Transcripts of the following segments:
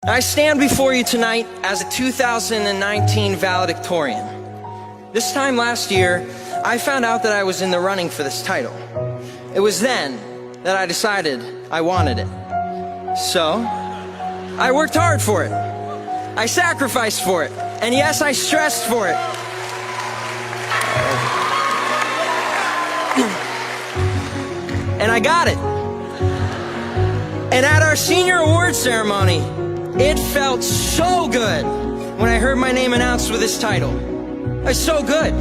I stand before you tonight as a 2019 valedictorian. This time last year, I found out that I was in the running for this title. It was then that I decided I wanted it. So, I worked hard for it. I sacrificed for it. And yes, I stressed for it. And I got it. And at our senior award ceremony, it felt so good when I heard my name announced with this title. It's so good.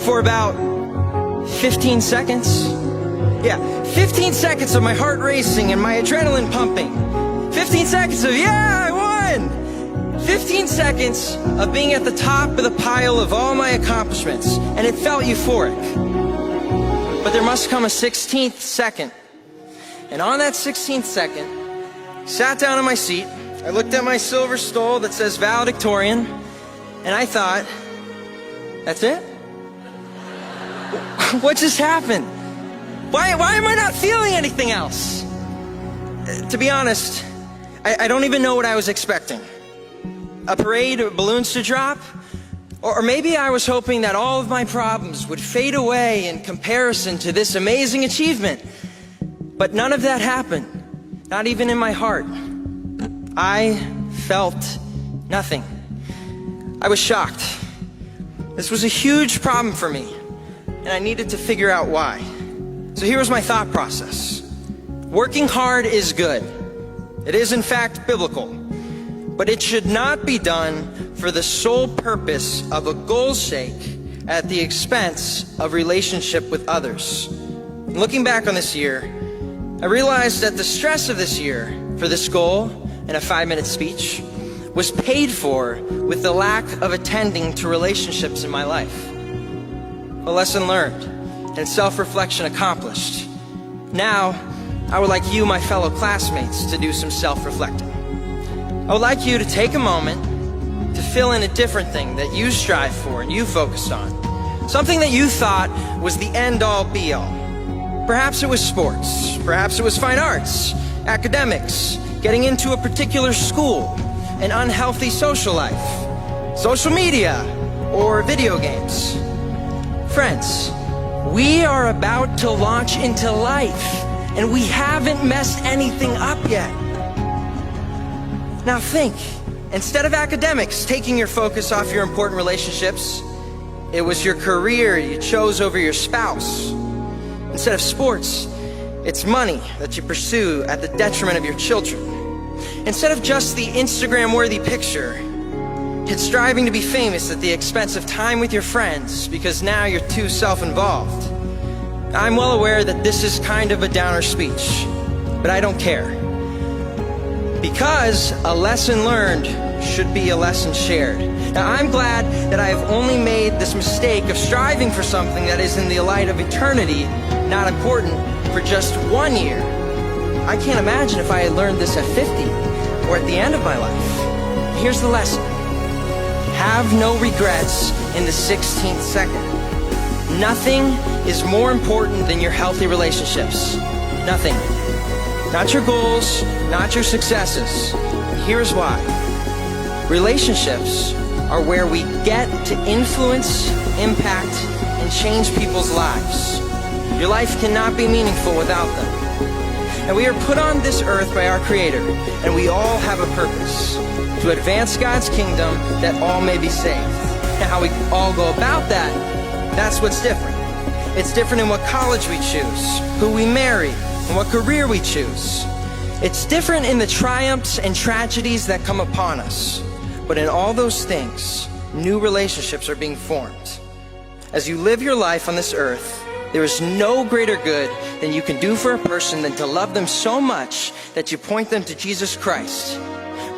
For about 15 seconds. Yeah, 15 seconds of my heart racing and my adrenaline pumping. 15 seconds of, yeah, I won! 15 seconds of being at the top of the pile of all my accomplishments, and it felt euphoric. But there must come a 16th second. And on that 16th second, sat down in my seat, I looked at my silver stole that says valedictorian, and I thought, that's it? What just happened? Why am I not feeling anything else? To be honest, I don't even know what I was expecting. A parade of balloons to drop? Or maybe I was hoping that all of my problems would fade away in comparison to this amazing achievement. But none of that happened. Not even in my heart. I felt nothing. I was shocked. This was a huge problem for me, and I needed to figure out why. So here was my thought process. Working hard is good. It is in fact biblical, but it should not be done for the sole purpose of a goal's sake at the expense of relationship with others. And looking back on this year, I realized that the stress of this year for this goal and a 5-minute speech was paid for with the lack of attending to relationships in my life. A lesson learned and self-reflection accomplished. Now, I would like you, my fellow classmates, to do some self-reflecting. I would like you to take a moment to fill in a different thing that you strive for and you focused on. Something that you thought was the end-all be-all. Perhaps it was sports, perhaps it was fine arts, academics, getting into a particular school, an unhealthy social life, social media, or video games. Friends, we are about to launch into life, and we haven't messed anything up yet. Now think, instead of academics taking your focus off your important relationships, it was your career you chose over your spouse. Instead of sports, it's money that you pursue at the detriment of your children. Instead of just the Instagram-worthy picture, it's striving to be famous at the expense of time with your friends because now you're too self-involved. I'm well aware that this is kind of a downer speech, but I don't care. Because a lesson learned should be a lesson shared. Now, I'm glad that I have only made this mistake of striving for something that is in the light of eternity not important for just 1 year. I can't imagine if I had learned this at 50 or at the end of my life. Here's the lesson. Have no regrets in the 16th second. Nothing is more important than your healthy relationships. Nothing. Not your goals, not your successes. Here's why. Relationships are where we get to influence, impact, and change people's lives. Your life cannot be meaningful without them. And we are put on this earth by our Creator, and we all have a purpose, to advance God's kingdom that all may be saved. And how we all go about that, that's what's different. It's different in what college we choose, who we marry, and what career we choose. It's different in the triumphs and tragedies that come upon us. But in all those things, new relationships are being formed. As you live your life on this earth, there is no greater good than you can do for a person than to love them so much that you point them to Jesus Christ.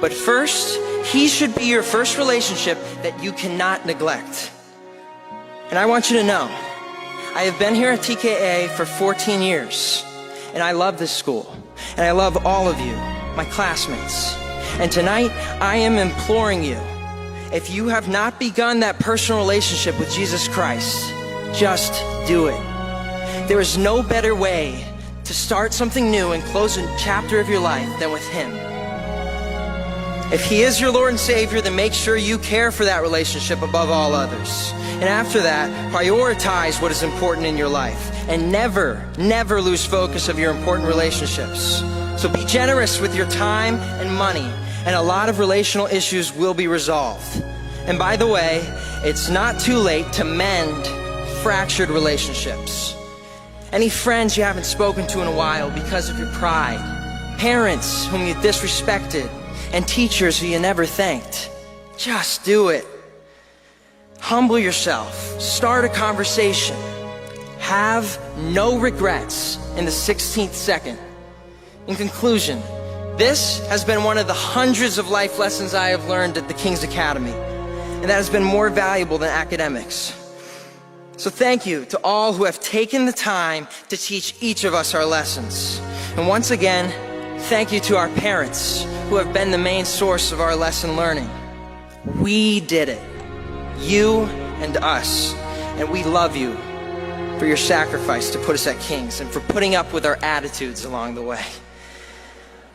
But first, He should be your first relationship that you cannot neglect. And I want you to know, I have been here at TKA for 14 years, and I love this school, and I love all of you, my classmates. And tonight, I am imploring you, if you have not begun that personal relationship with Jesus Christ, just do it. There is no better way to start something new and close a chapter of your life than with Him. If He is your Lord and Savior, then make sure you care for that relationship above all others. And after that, prioritize what is important in your life. And never, never lose focus of your important relationships. So be generous with your time and money, and a lot of relational issues will be resolved. And by the way, it's not too late to mend fractured relationships. Any friends you haven't spoken to in a while because of your pride, parents whom you disrespected, and teachers who you never thanked. Just do it. Humble yourself. Start a conversation. Have no regrets in the 16th second. In conclusion, this has been one of the hundreds of life lessons I have learned at the King's Academy, and that has been more valuable than academics. So thank you to all who have taken the time to teach each of us our lessons. And once again, thank you to our parents who have been the main source of our lesson learning. We did it, you and us, and we love you for your sacrifice to put us at King's and for putting up with our attitudes along the way.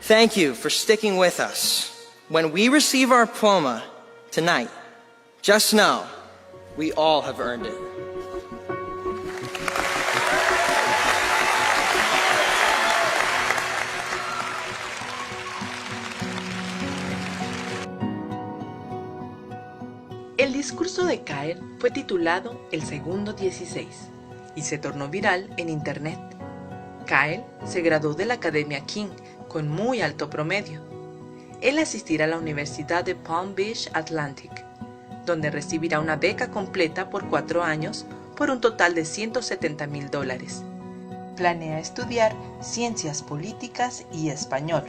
Thank you for sticking with us. When we receive our diploma tonight, just know we all have earned it. El discurso de Kyle fue titulado El Segundo 16 y se tornó viral en internet. Kyle se graduó de la Academia King con muy alto promedio. Él asistirá a la Universidad de Palm Beach Atlantic, donde recibirá una beca completa por 4 años por un total de $170,000. Planea estudiar Ciencias Políticas y Español.